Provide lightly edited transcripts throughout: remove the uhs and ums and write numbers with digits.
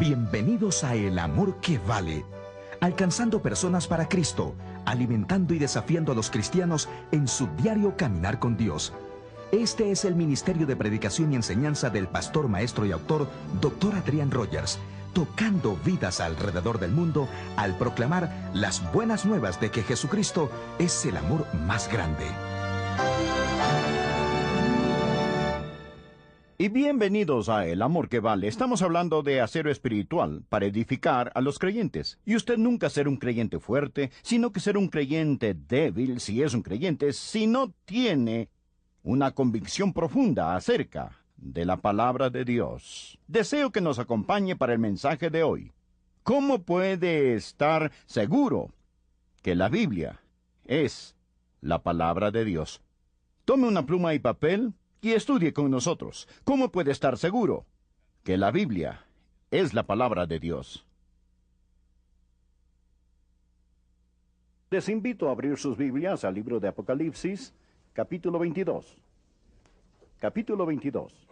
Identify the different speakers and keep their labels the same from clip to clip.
Speaker 1: Bienvenidos a El Amor que Vale, alcanzando personas para Cristo, alimentando y desafiando a los cristianos en su diario caminar con Dios. Este es el ministerio de predicación y enseñanza del pastor, maestro y autor, Dr. Adrian Rogers, tocando vidas alrededor del mundo al proclamar las buenas nuevas de que Jesucristo es el amor más grande.
Speaker 2: Y bienvenidos a El Amor que Vale. Estamos hablando de acero espiritual para edificar a los creyentes. Y usted nunca será un creyente fuerte, sino que será un creyente débil, si es un creyente, si no tiene una convicción profunda acerca de la palabra de Dios. Deseo que nos acompañe para el mensaje de hoy. ¿Cómo puede estar seguro que la Biblia es la palabra de Dios? Tome una pluma y papel y estudie con nosotros. ¿Cómo puede estar seguro que la Biblia es la palabra de Dios? Les invito a abrir sus Biblias al libro de Apocalipsis, capítulo 22. Capítulo 22.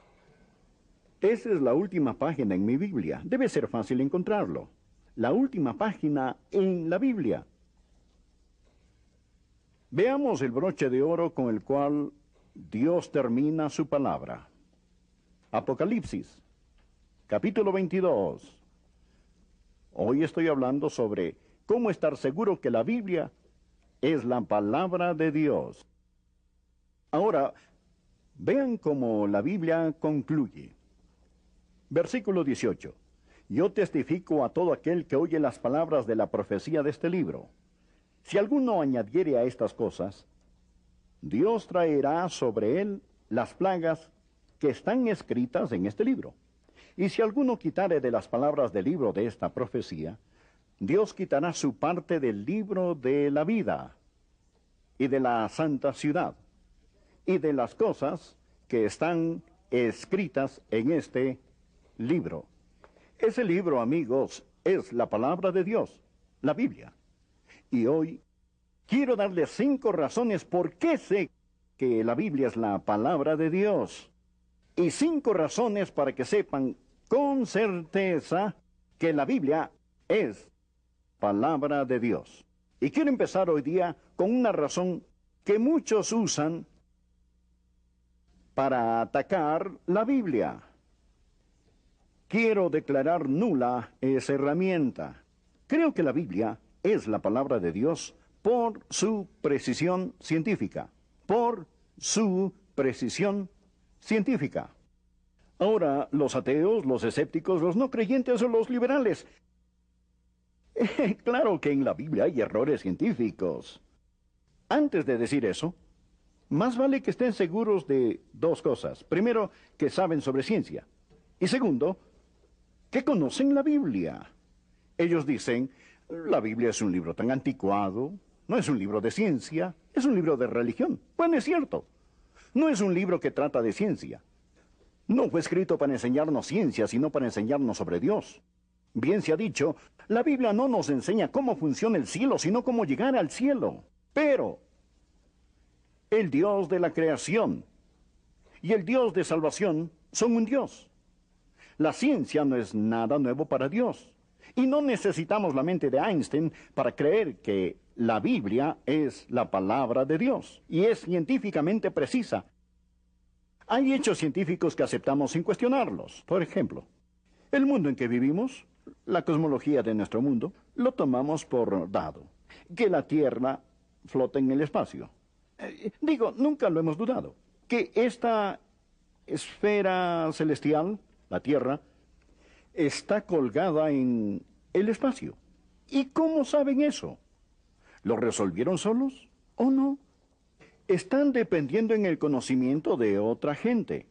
Speaker 2: Esa es la última página en mi Biblia. Debe ser fácil encontrarlo. La última página en la Biblia. Veamos el broche de oro con el cual Dios termina su palabra. Apocalipsis, capítulo 22. Hoy estoy hablando sobre cómo estar seguro que la Biblia es la palabra de Dios. Ahora, vean cómo la Biblia concluye. Versículo 18. Yo testifico a todo aquel que oye las palabras de la profecía de este libro. Si alguno añadiere a estas cosas, Dios traerá sobre él las plagas que están escritas en este libro. Y si alguno quitare de las palabras del libro de esta profecía, Dios quitará su parte del libro de la vida y de la santa ciudad y de las cosas que están escritas en este libro. Ese libro, amigos, es la palabra de Dios, la Biblia. Y hoy quiero darles 5 razones por qué sé que la Biblia es la palabra de Dios. Y 5 razones para que sepan con certeza que la Biblia es palabra de Dios. Y quiero empezar hoy día con una razón que muchos usan para atacar la Biblia. Quiero declarar nula esa herramienta. Creo que la Biblia es la palabra de Dios por su precisión científica. Por su precisión científica. Ahora, los ateos, los escépticos, los no creyentes o los liberales. Claro que en la Biblia hay errores científicos. Antes de decir eso, más vale que estén seguros de 2 cosas. Primero, que saben sobre ciencia. Y segundo, que conocen la Biblia. Ellos dicen, la Biblia es un libro tan anticuado, no es un libro de ciencia, es un libro de religión. Bueno, es cierto. No es un libro que trata de ciencia. No fue escrito para enseñarnos ciencia, sino para enseñarnos sobre Dios. Bien se ha dicho, la Biblia no nos enseña cómo funciona el cielo, sino cómo llegar al cielo. Pero el Dios de la creación y el Dios de salvación son un Dios. La ciencia no es nada nuevo para Dios. Y no necesitamos la mente de Einstein para creer que la Biblia es la palabra de Dios. Y es científicamente precisa. Hay hechos científicos que aceptamos sin cuestionarlos. Por ejemplo, el mundo en que vivimos, la cosmología de nuestro mundo, lo tomamos por dado. Que la Tierra flota en el espacio. Nunca lo hemos dudado. Que esta esfera celestial, la Tierra, está colgada en el espacio. ¿Y cómo saben eso? ¿Lo resolvieron solos o no? Están dependiendo en el conocimiento de otra gente.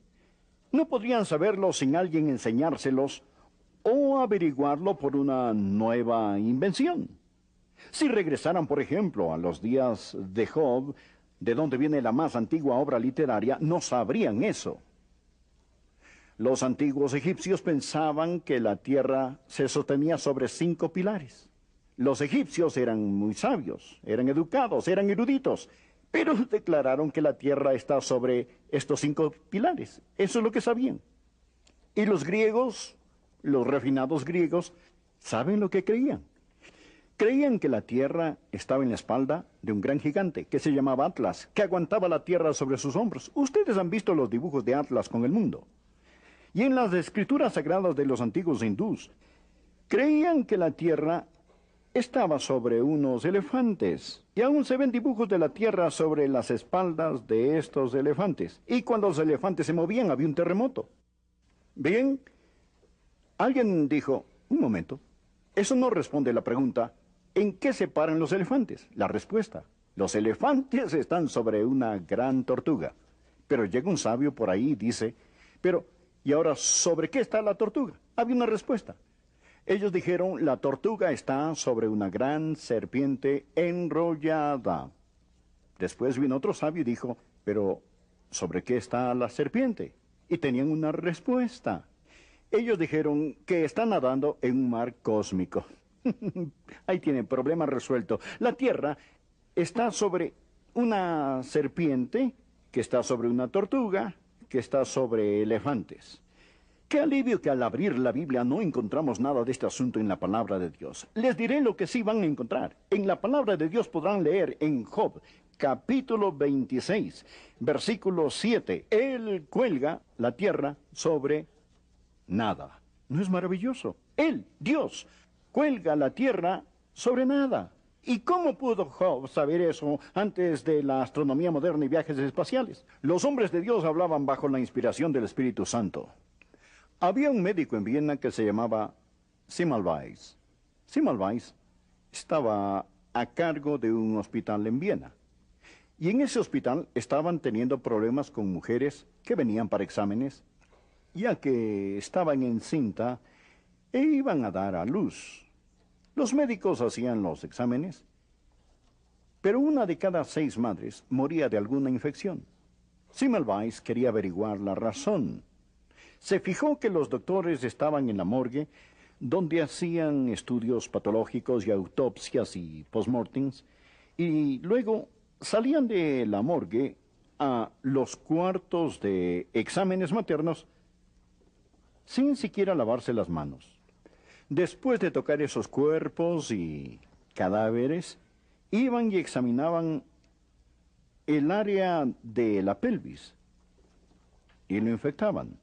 Speaker 2: No podrían saberlo sin alguien enseñárselos o averiguarlo por una nueva invención. Si regresaran, por ejemplo, a los días de Job, de donde viene la más antigua obra literaria, no sabrían eso. Los antiguos egipcios pensaban que la tierra se sostenía sobre 5 pilares. Los egipcios eran muy sabios, eran educados, eran eruditos, pero declararon que la tierra está sobre estos 5 pilares. Eso es lo que sabían. Y los griegos Los refinados griegos, ¿saben lo que creían? Creían que la tierra estaba en la espalda de un gran gigante que se llamaba Atlas, que aguantaba la tierra sobre sus hombros. Ustedes han visto los dibujos de Atlas con el mundo. Y en las escrituras sagradas de los antiguos hindús, creían que la tierra estaba sobre unos elefantes. Y aún se ven dibujos de la tierra sobre las espaldas de estos elefantes. Y cuando los elefantes se movían había un terremoto. Bien, alguien dijo, un momento, eso no responde a la pregunta, ¿en qué se paran los elefantes? La respuesta, los elefantes están sobre una gran tortuga. Pero llega un sabio por ahí y dice, pero, ¿y ahora sobre qué está la tortuga? Había una respuesta. Ellos dijeron, la tortuga está sobre una gran serpiente enrollada. Después vino otro sabio y dijo, pero, ¿sobre qué está la serpiente? Y tenían una respuesta. Ellos dijeron que está nadando en un mar cósmico. Ahí tienen problema resuelto. La Tierra está sobre una serpiente, que está sobre una tortuga, que está sobre elefantes. Qué alivio que al abrir la Biblia no encontramos nada de este asunto en la palabra de Dios. Les diré lo que sí van a encontrar. En la palabra de Dios podrán leer en Job, capítulo 26, versículo 7. Él cuelga la tierra sobre nada. ¿No es maravilloso? Él, Dios, cuelga la tierra sobre nada. ¿Y cómo pudo Job saber eso antes de la astronomía moderna y viajes espaciales? Los hombres de Dios hablaban bajo la inspiración del Espíritu Santo. Había un médico en Viena que se llamaba Semmelweis. Semmelweis estaba a cargo de un hospital en Viena. Y en ese hospital estaban teniendo problemas con mujeres que venían para exámenes, ya que estaban encinta e iban a dar a luz. Los médicos hacían los exámenes, pero una de cada 6 madres moría de alguna infección. Semmelweis quería averiguar la razón. Se fijó que los doctores estaban en la morgue, donde hacían estudios patológicos y autopsias y postmortems, y luego salían de la morgue a los cuartos de exámenes maternos sin siquiera lavarse las manos. Después de tocar esos cuerpos y cadáveres, iban y examinaban el área de la pelvis y lo infectaban.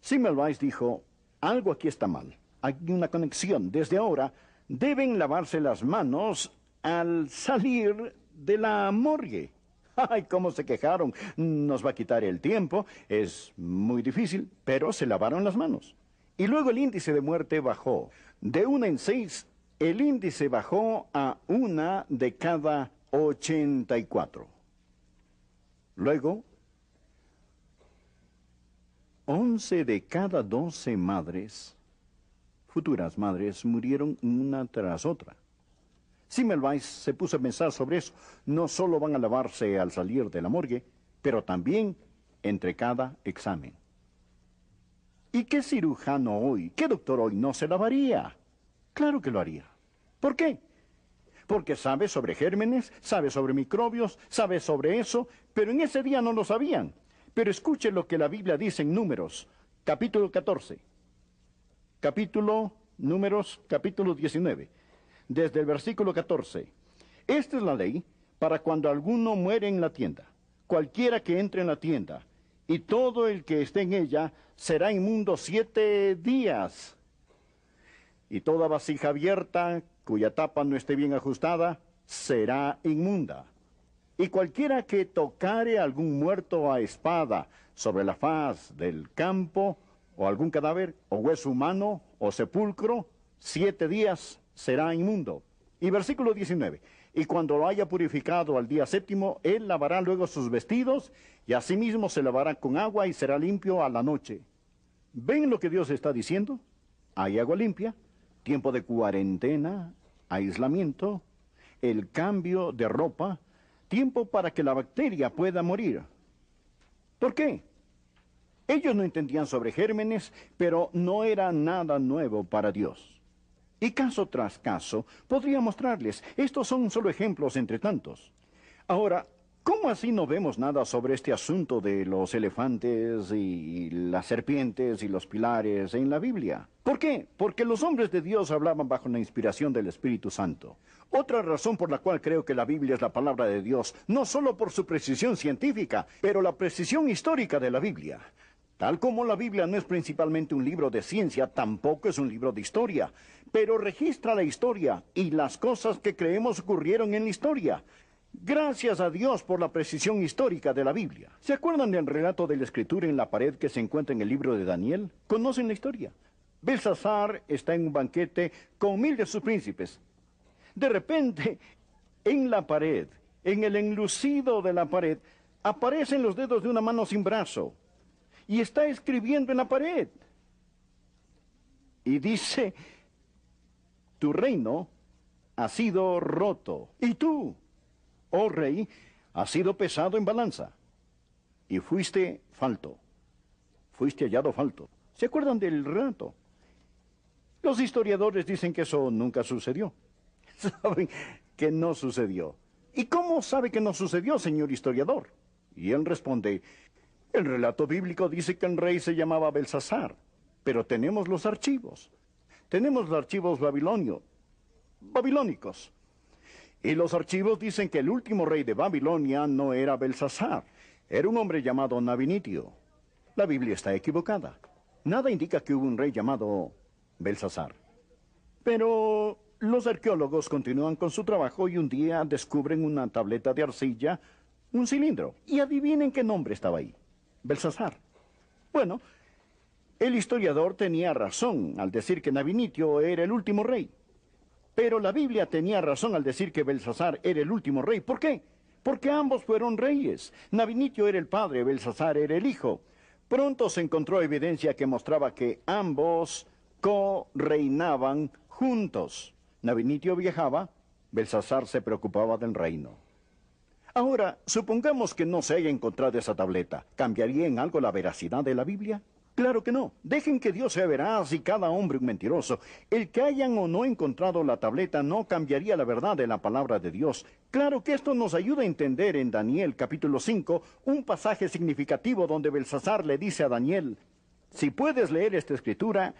Speaker 2: Semmelweis dijo, algo aquí está mal. Hay una conexión. Desde ahora deben lavarse las manos al salir de la morgue. ¡Ay, cómo se quejaron! Nos va a quitar el tiempo. Es muy difícil, pero se lavaron las manos. Y luego el índice de muerte bajó. De 1 en 6, el índice bajó a 1 de cada 84. Luego, 11 de cada 12 madres, futuras madres, murieron una tras otra. Semmelweis se puso a pensar sobre eso. No solo van a lavarse al salir de la morgue, pero también entre cada examen. ¿Y qué cirujano hoy, qué doctor hoy no se lavaría? Claro que lo haría. ¿Por qué? Porque sabe sobre gérmenes, sabe sobre microbios, sabe sobre eso, pero en ese día no lo sabían. Pero escuche lo que la Biblia dice en Números, capítulo 14. Números, capítulo 19. Desde el versículo 14. Esta es la ley para cuando alguno muere en la tienda. Cualquiera que entre en la tienda, y todo el que esté en ella, será inmundo 7 días. Y toda vasija abierta, cuya tapa no esté bien ajustada, será inmunda. Y cualquiera que tocare a algún muerto a espada sobre la faz del campo, o algún cadáver, o hueso humano, o sepulcro, 7 días será inmundo. Y versículo 19. Y cuando lo haya purificado al día 7º, él lavará luego sus vestidos, y asimismo se lavará con agua y será limpio a la noche. ¿Ven lo que Dios está diciendo? Hay agua limpia, tiempo de cuarentena, aislamiento, el cambio de ropa, tiempo para que la bacteria pueda morir. ¿Por qué? Ellos no entendían sobre gérmenes, pero no era nada nuevo para Dios. Y caso tras caso, podría mostrarles, estos son solo ejemplos entre tantos. Ahora, ¿Cómo así no vemos nada sobre este asunto de los elefantes y las serpientes y los pilares en la Biblia? ¿Por qué? Porque los hombres de Dios hablaban bajo la inspiración del Espíritu Santo. Otra razón por la cual creo que la Biblia es la palabra de Dios, no solo por su precisión científica, pero la precisión histórica de la Biblia. Tal como la Biblia no es principalmente un libro de ciencia, tampoco es un libro de historia, pero registra la historia y las cosas que creemos ocurrieron en la historia. Gracias a Dios por la precisión histórica de la Biblia. ¿Se acuerdan del relato de la escritura en la pared que se encuentra en el libro de Daniel? ¿Conocen la historia? Belsasar está en un banquete con 1000 de sus príncipes. De repente, en la pared, en el enlucido de la pared, aparecen los dedos de una mano sin brazo. Y está escribiendo en la pared. Y dice, tu reino ha sido roto. Y tú, oh rey, has sido pesado en balanza. Y fuiste falto. Fuiste hallado falto. ¿Se acuerdan del relato? Los historiadores dicen que eso nunca sucedió. Saben que no sucedió. ¿Y cómo sabe que no sucedió, señor historiador? Y él responde, el relato bíblico dice que el rey se llamaba Belsasar, pero tenemos los archivos. Tenemos los archivos babilónicos. Y los archivos dicen que el último rey de Babilonia no era Belsasar, era un hombre llamado Nabinitio. La Biblia está equivocada. Nada indica que hubo un rey llamado Belsasar. Pero los arqueólogos continúan con su trabajo y un día descubren una tableta de arcilla, un cilindro. Y adivinen qué nombre estaba ahí. Belsasar. Bueno, el historiador tenía razón al decir que Nabinitio era el último rey. Pero la Biblia tenía razón al decir que Belsasar era el último rey. ¿Por qué? Porque ambos fueron reyes. Nabinitio era el padre, Belsasar era el hijo. Pronto se encontró evidencia que mostraba que ambos co-reinaban juntos. Nabinitio viajaba, Belsasar se preocupaba del reino. Ahora, supongamos que no se haya encontrado esa tableta. ¿Cambiaría en algo la veracidad de la Biblia? Claro que no. Dejen que Dios sea veraz y cada hombre un mentiroso. El que hayan o no encontrado la tableta no cambiaría la verdad de la palabra de Dios. Claro que esto nos ayuda a entender en Daniel capítulo 5 un pasaje significativo donde Belsasar le dice a Daniel, si puedes leer esta escritura,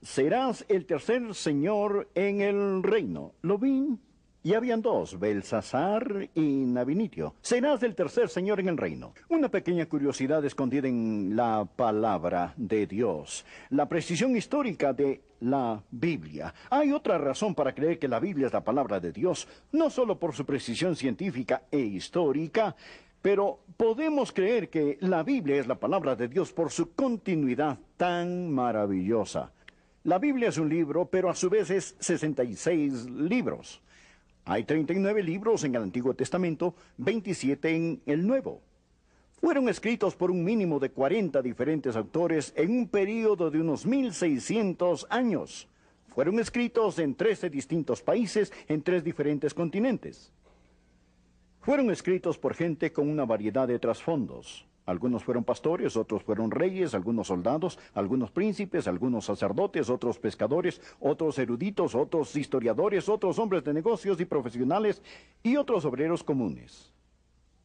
Speaker 2: serás el tercer señor en el reino. ¿Lo ven? Y habían dos, Belsasar y Nabinitio. Serás el tercer señor en el reino. Una pequeña curiosidad escondida en la palabra de Dios. La precisión histórica de la Biblia. Hay otra razón para creer que la Biblia es la palabra de Dios. No solo por su precisión científica e histórica, pero podemos creer que la Biblia es la palabra de Dios por su continuidad tan maravillosa. La Biblia es un libro, pero a su vez es 66 libros. Hay 39 libros en el Antiguo Testamento, 27 en el Nuevo. Fueron escritos por un mínimo de 40 diferentes autores en un período de unos 1600 años. Fueron escritos en 13 distintos países, en 3 diferentes continentes. Fueron escritos por gente con una variedad de trasfondos. Algunos fueron pastores, otros fueron reyes, algunos soldados, algunos príncipes, algunos sacerdotes, otros pescadores, otros eruditos, otros historiadores, otros hombres de negocios y profesionales y otros obreros comunes.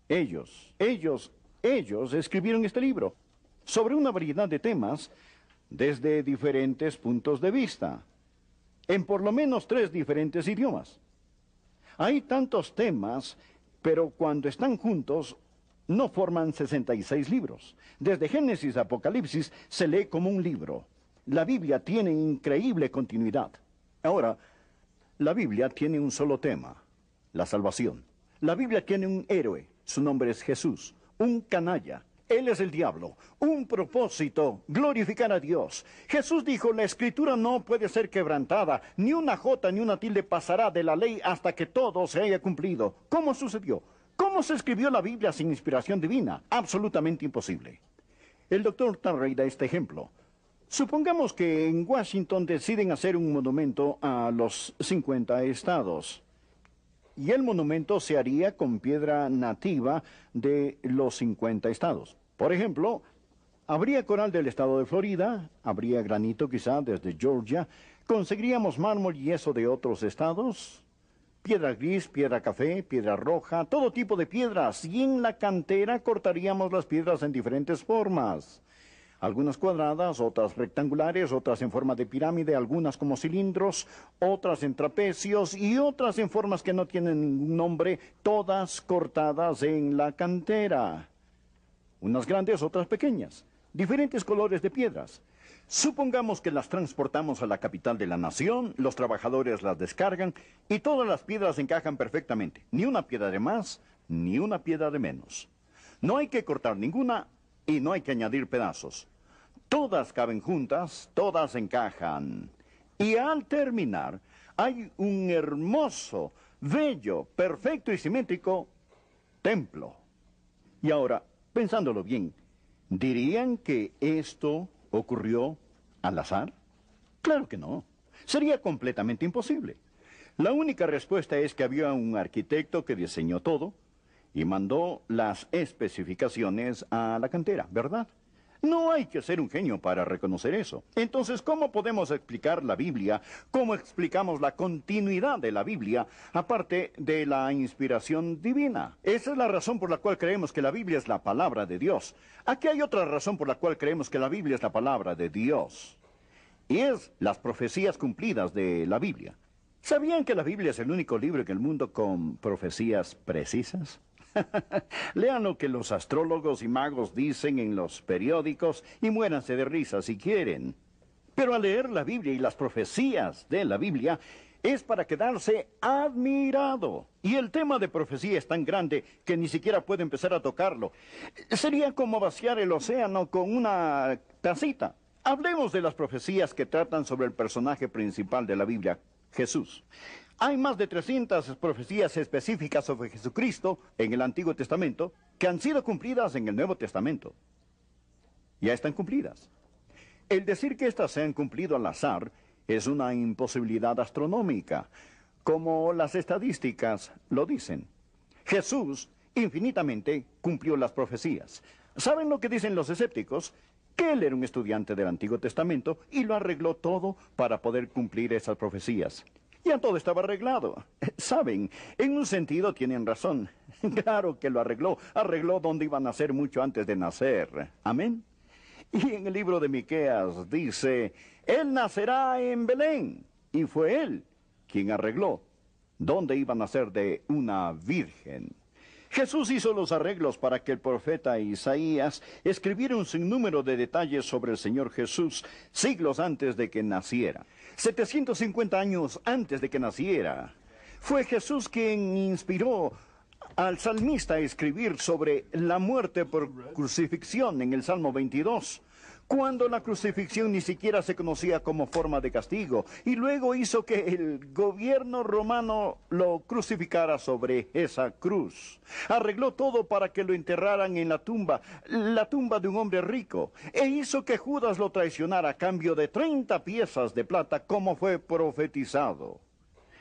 Speaker 2: Ellos escribieron este libro sobre una variedad de temas desde diferentes puntos de vista, en por lo menos 3 diferentes idiomas. Hay tantos temas, pero cuando están juntos, no forman 66 libros. Desde Génesis a Apocalipsis se lee como un libro. La Biblia tiene increíble continuidad. Ahora, la Biblia tiene un solo tema, la salvación. La Biblia tiene un héroe, su nombre es Jesús, un canalla. Él es el diablo. Un propósito, glorificar a Dios. Jesús dijo, la escritura no puede ser quebrantada, ni una jota ni una tilde pasará de la ley hasta que todo se haya cumplido. ¿Cómo sucedió? ¿Cómo se escribió la Biblia sin inspiración divina? Absolutamente imposible. El doctor Tarrey da este ejemplo. Supongamos que en Washington deciden hacer un monumento a los 50 estados. Y el monumento se haría con piedra nativa de los 50 estados. Por ejemplo, habría coral del estado de Florida, habría granito quizá desde Georgia, conseguiríamos mármol y yeso de otros estados. Piedra gris, piedra café, piedra roja, todo tipo de piedras. Y en la cantera cortaríamos las piedras en diferentes formas. Algunas cuadradas, otras rectangulares, otras en forma de pirámide, algunas como cilindros, otras en trapecios y otras en formas que no tienen ningún nombre, todas cortadas en la cantera. Unas grandes, otras pequeñas. Diferentes colores de piedras. Supongamos que las transportamos a la capital de la nación, los trabajadores las descargan y todas las piedras encajan perfectamente. Ni una piedra de más, ni una piedra de menos. No hay que cortar ninguna y no hay que añadir pedazos. Todas caben juntas, todas encajan. Y al terminar, hay un hermoso, bello, perfecto y simétrico templo. Y ahora, pensándolo bien, ¿dirían que esto ocurrió al azar? Claro que no. Sería completamente imposible. La única respuesta es que había un arquitecto que diseñó todo y mandó las especificaciones a la cantera, ¿verdad? No hay que ser un genio para reconocer eso. Entonces, ¿cómo podemos explicar la Biblia? ¿Cómo explicamos la continuidad de la Biblia, aparte de la inspiración divina? Esa es la razón por la cual creemos que la Biblia es la palabra de Dios. Aquí hay otra razón por la cual creemos que la Biblia es la palabra de Dios. Y es las profecías cumplidas de la Biblia. ¿Sabían que la Biblia es el único libro en el mundo con profecías precisas? Lean lo que los astrólogos y magos dicen en los periódicos y muéranse de risa si quieren. Pero al leer la Biblia y las profecías de la Biblia es para quedarse admirado. Y el tema de profecía es tan grande que ni siquiera puede empezar a tocarlo. Sería como vaciar el océano con una tacita. Hablemos de las profecías que tratan sobre el personaje principal de la Biblia, Jesús. Hay más de 300 profecías específicas sobre Jesucristo en el Antiguo Testamento que han sido cumplidas en el Nuevo Testamento. Ya están cumplidas. El decir que éstas se han cumplido al azar es una imposibilidad astronómica, como las estadísticas lo dicen. Jesús infinitamente cumplió las profecías. ¿Saben lo que dicen los escépticos? Que él era un estudiante del Antiguo Testamento y lo arregló todo para poder cumplir esas profecías. Ya todo estaba arreglado. Saben, en un sentido tienen razón. Claro que lo arregló. Arregló donde iba a nacer mucho antes de nacer. Amén. Y en el libro de Miqueas dice, él nacerá en Belén. Y fue él quien arregló dónde iba a nacer de una virgen. Jesús hizo los arreglos para que el profeta Isaías escribiera un sinnúmero de detalles sobre el Señor Jesús siglos antes de que naciera. 750 años antes de que naciera. Fue Jesús quien inspiró al salmista a escribir sobre la muerte por crucifixión en el Salmo 22. Cuando la crucifixión ni siquiera se conocía como forma de castigo, y luego hizo que el gobierno romano lo crucificara sobre esa cruz. Arregló todo para que lo enterraran en la tumba de un hombre rico, e hizo que Judas lo traicionara a cambio de 30 piezas de plata, como fue profetizado.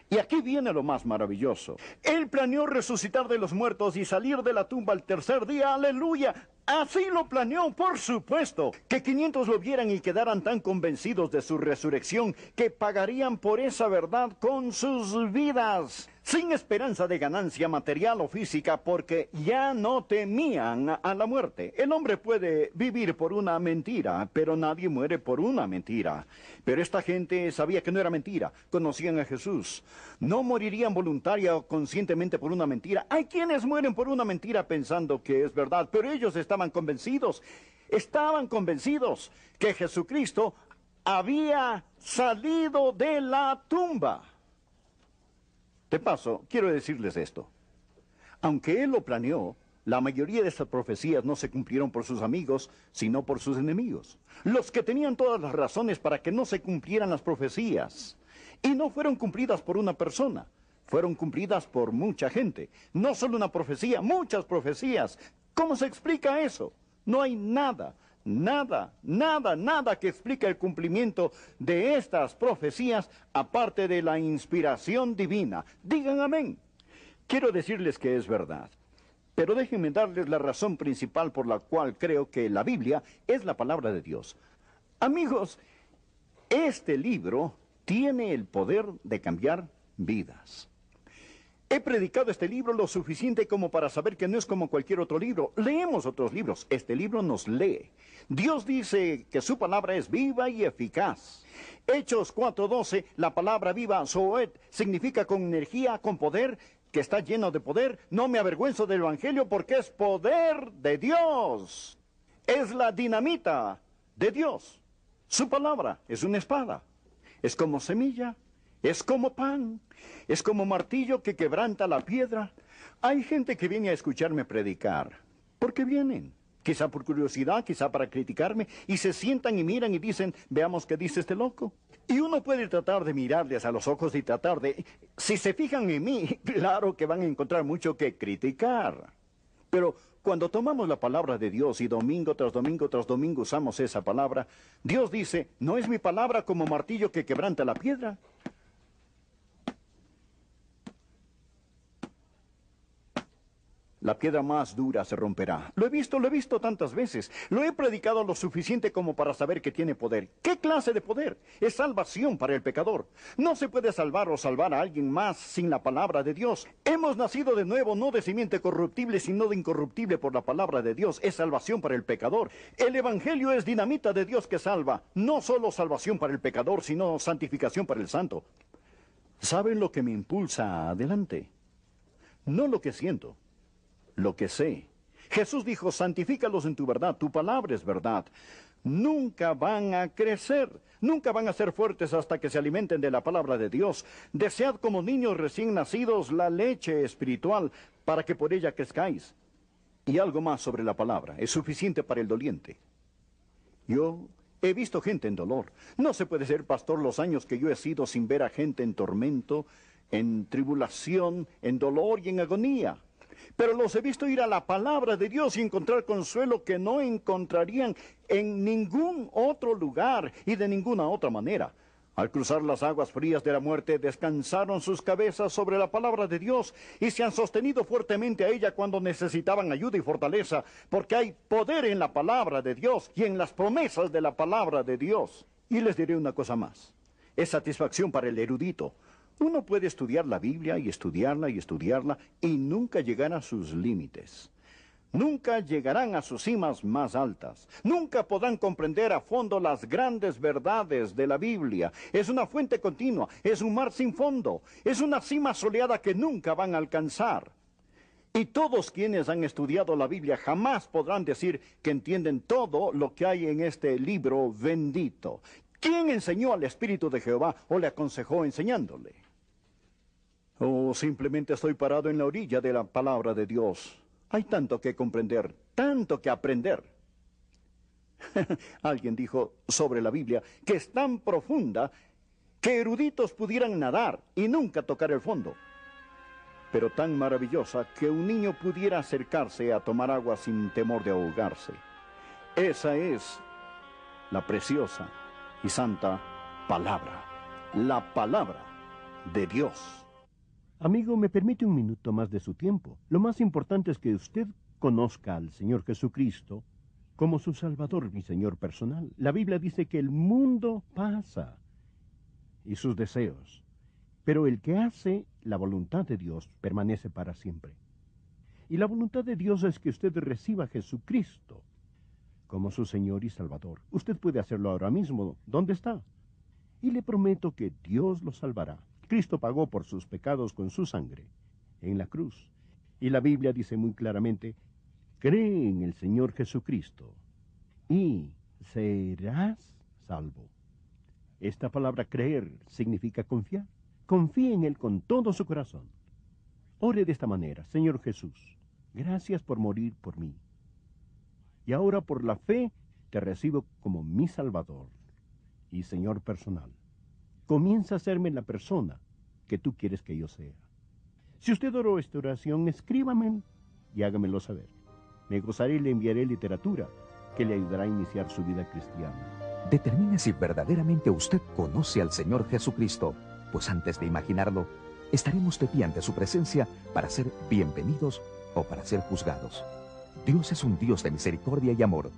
Speaker 2: Y aquí viene lo más maravilloso. Él planeó resucitar de los muertos y salir de la tumba al tercer día. ¡Aleluya! Así lo planeó, por supuesto. Que 500 lo vieran y quedaran tan convencidos de su resurrección que pagarían por esa verdad con sus vidas, sin esperanza de ganancia material o física, porque ya no temían a la muerte. El hombre puede vivir por una mentira, pero nadie muere por una mentira. Pero esta gente sabía que no era mentira. Conocían a Jesús. No morirían voluntaria o conscientemente por una mentira. Hay quienes mueren por una mentira pensando que es verdad, pero ellos estaban convencidos que Jesucristo había salido de la tumba. De paso, quiero decirles esto. Aunque él lo planeó, la mayoría de estas profecías no se cumplieron por sus amigos, sino por sus enemigos. Los que tenían todas las razones para que no se cumplieran las profecías. Y no fueron cumplidas por una persona. Fueron cumplidas por mucha gente. No solo una profecía, muchas profecías. ¿Cómo se explica eso? No hay nada que explique el cumplimiento de estas profecías aparte de la inspiración divina. Digan amén. Quiero decirles que es verdad. Pero déjenme darles la razón principal por la cual creo que la Biblia es la palabra de Dios. Amigos, este libro tiene el poder de cambiar vidas. He predicado este libro lo suficiente como para saber que no es como cualquier otro libro. Leemos otros libros. Este libro nos lee. Dios dice que su palabra es viva y eficaz. Hechos 4:12, la palabra viva, zoet, significa con energía, con poder, que está lleno de poder. No me avergüenzo del Evangelio porque es poder de Dios. Es la dinamita de Dios. Su palabra es una espada. Es como semilla. Es como pan, es como martillo que quebranta la piedra. Hay gente que viene a escucharme predicar. ¿Por qué vienen? Quizá por curiosidad, quizá para criticarme, y se sientan y miran y dicen, veamos qué dice este loco. Y uno puede tratar de mirarles a los ojos y tratar de... Si se fijan en mí, claro que van a encontrar mucho que criticar. Pero cuando tomamos la palabra de Dios y domingo tras domingo tras domingo usamos esa palabra, Dios dice, ¿no es mi palabra como martillo que quebranta la piedra? La piedra más dura se romperá. Lo he visto tantas veces. Lo he predicado lo suficiente como para saber que tiene poder. ¿Qué clase de poder? Es salvación para el pecador. No se puede salvar o salvar a alguien más sin la palabra de Dios. Hemos nacido de nuevo, no de simiente corruptible, sino de incorruptible por la palabra de Dios. Es salvación para el pecador. El Evangelio es dinamita de Dios que salva. No solo salvación para el pecador, sino santificación para el santo. ¿Saben lo que me impulsa adelante? No lo que siento. Lo que sé. Jesús dijo, santifícalos en tu verdad, tu palabra es verdad. Nunca van a crecer, nunca van a ser fuertes hasta que se alimenten de la palabra de Dios. Desead como niños recién nacidos la leche espiritual para que por ella crezcáis. Y algo más sobre la palabra, es suficiente para el doliente. Yo he visto gente en dolor. No se puede ser pastor los años que yo he sido sin ver a gente en tormento, en tribulación, en dolor y en agonía. Pero los he visto ir a la palabra de Dios y encontrar consuelo que no encontrarían en ningún otro lugar y de ninguna otra manera. Al cruzar las aguas frías de la muerte, descansaron sus cabezas sobre la palabra de Dios y se han sostenido fuertemente a ella cuando necesitaban ayuda y fortaleza, porque hay poder en la palabra de Dios y en las promesas de la palabra de Dios. Y les diré una cosa más. Es satisfacción para el erudito. Uno puede estudiar la Biblia y estudiarla y nunca llegar a sus límites. Nunca llegarán a sus cimas más altas. Nunca podrán comprender a fondo las grandes verdades de la Biblia. Es una fuente continua, es un mar sin fondo, es una cima soleada que nunca van a alcanzar. Y todos quienes han estudiado la Biblia jamás podrán decir que entienden todo lo que hay en este libro bendito. ¿Quién enseñó al Espíritu de Jehová o le aconsejó enseñándole? O simplemente estoy parado en la orilla de la palabra de Dios. Hay tanto que comprender, tanto que aprender. Alguien dijo sobre la Biblia que es tan profunda que eruditos pudieran nadar y nunca tocar el fondo. Pero tan maravillosa que un niño pudiera acercarse a tomar agua sin temor de ahogarse. Esa es la preciosa y santa palabra, la palabra de Dios.
Speaker 3: Amigo, ¿me permite un minuto más de su tiempo? Lo más importante es que usted conozca al Señor Jesucristo como su Salvador y Señor personal. La Biblia dice que el mundo pasa y sus deseos, pero el que hace la voluntad de Dios permanece para siempre. Y la voluntad de Dios es que usted reciba a Jesucristo como su Señor y Salvador. Usted puede hacerlo ahora mismo. ¿Dónde está? Y le prometo que Dios lo salvará. Cristo pagó por sus pecados con su sangre en la cruz. Y la Biblia dice muy claramente, cree en el Señor Jesucristo y serás salvo. Esta palabra creer significa confiar. Confíe en Él con todo su corazón. Ore de esta manera, Señor Jesús, gracias por morir por mí. Y ahora por la fe te recibo como mi Salvador y Señor personal. Comienza a serme la persona que tú quieres que yo sea. Si usted oró esta oración, escríbame y hágamelo saber. Me gozaré y le enviaré literatura que le ayudará a iniciar su vida cristiana.
Speaker 1: Determine si verdaderamente usted conoce al Señor Jesucristo, pues antes de imaginarlo, estaremos de pie ante su presencia para ser bienvenidos o para ser juzgados. Dios es un Dios de misericordia y amor.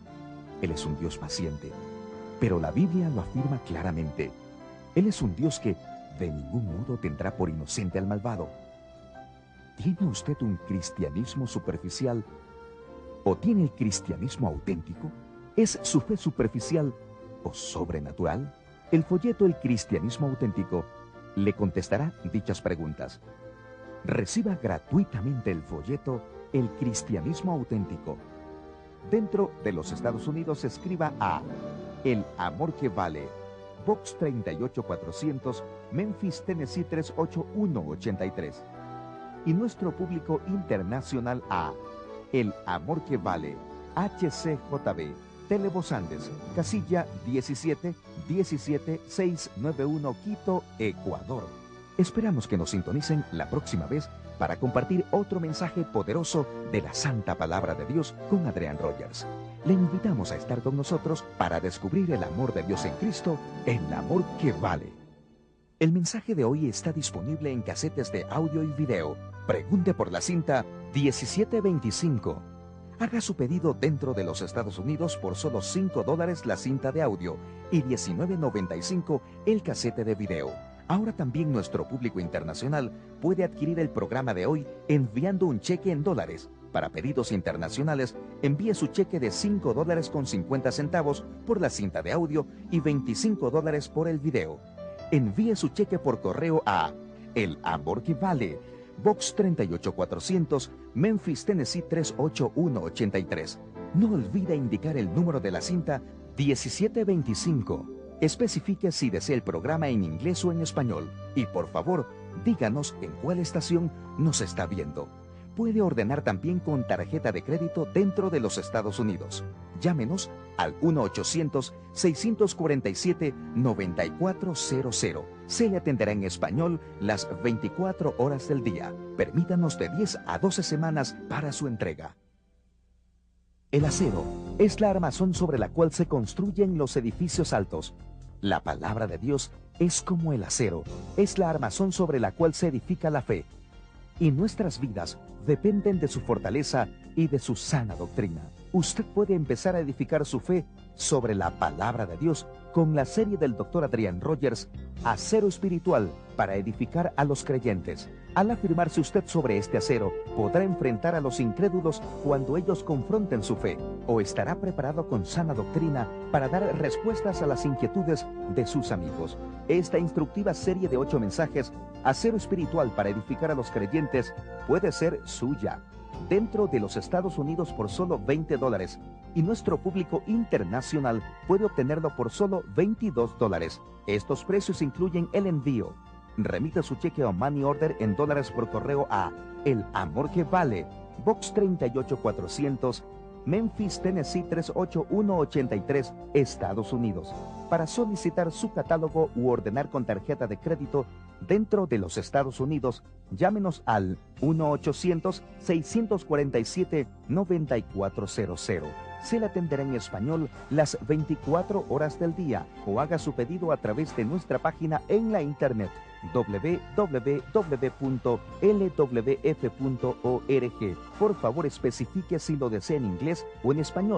Speaker 1: Él es un Dios paciente, pero la Biblia lo afirma claramente. Él es un Dios que de ningún modo tendrá por inocente al malvado. ¿Tiene usted un cristianismo superficial o tiene el cristianismo auténtico? ¿Es su fe superficial o sobrenatural? El folleto El Cristianismo Auténtico le contestará dichas preguntas. Reciba gratuitamente el folleto El Cristianismo Auténtico. Dentro de los Estados Unidos, escriba a El Amor que Vale, Box 38400, Memphis, Tennessee 38183. Y nuestro público internacional a El Amor que Vale, HCJB, Telebos Andes, casilla 1717691, Quito, Ecuador. Esperamos que nos sintonicen la próxima vez para compartir otro mensaje poderoso de la Santa Palabra de Dios con Adrian Rogers. Le invitamos a estar con nosotros para descubrir el amor de Dios en Cristo, el amor que vale. El mensaje de hoy está disponible en casetes de audio y video. Pregunte por la cinta 1725. Haga su pedido dentro de los Estados Unidos por solo $5 la cinta de audio y $19.95 el casete de video. Ahora también nuestro público internacional puede adquirir el programa de hoy enviando un cheque en dólares. Para pedidos internacionales, envíe su cheque de $5.50 por la cinta de audio y $25 por el video. Envíe su cheque por correo a El Amor que Vale, Box 38400, Memphis, Tennessee 38183. No olvide indicar el número de la cinta 1725. Especifique si desea el programa en inglés o en español. Y por favor, díganos en cuál estación nos está viendo. Puede ordenar también con tarjeta de crédito dentro de los Estados Unidos. Llámenos al 1-800-647-9400. Se le atenderá en español las 24 horas del día. Permítanos de 10 a 12 semanas para su entrega. El acero es la armazón sobre la cual se construyen los edificios altos. La palabra de Dios es como el acero, es la armazón sobre la cual se edifica la fe. Y nuestras vidas dependen de su fortaleza y de su sana doctrina. Usted puede empezar a edificar su fe sobre la palabra de Dios con la serie del Dr. Adrian Rogers, Acero Espiritual, para edificar a los creyentes. Al afirmarse usted sobre este acero, podrá enfrentar a los incrédulos cuando ellos confronten su fe, o estará preparado con sana doctrina para dar respuestas a las inquietudes de sus amigos. Esta instructiva serie de 8 mensajes, Acero Espiritual para edificar a los creyentes, puede ser suya. Dentro de los Estados Unidos por solo $20 y nuestro público internacional puede obtenerlo por solo $22. Estos precios incluyen el envío. Remita su cheque o money order en dólares por correo a El Amor que Vale, Box 38400, Memphis, Tennessee 38183, Estados Unidos. Para solicitar su catálogo u ordenar con tarjeta de crédito dentro de los Estados Unidos, llámenos al 1-800-647-9400. Se le atenderá en español las 24 horas del día o haga su pedido a través de nuestra página en la internet www.lwf.org. Por favor, especifique si lo desea en inglés o en español.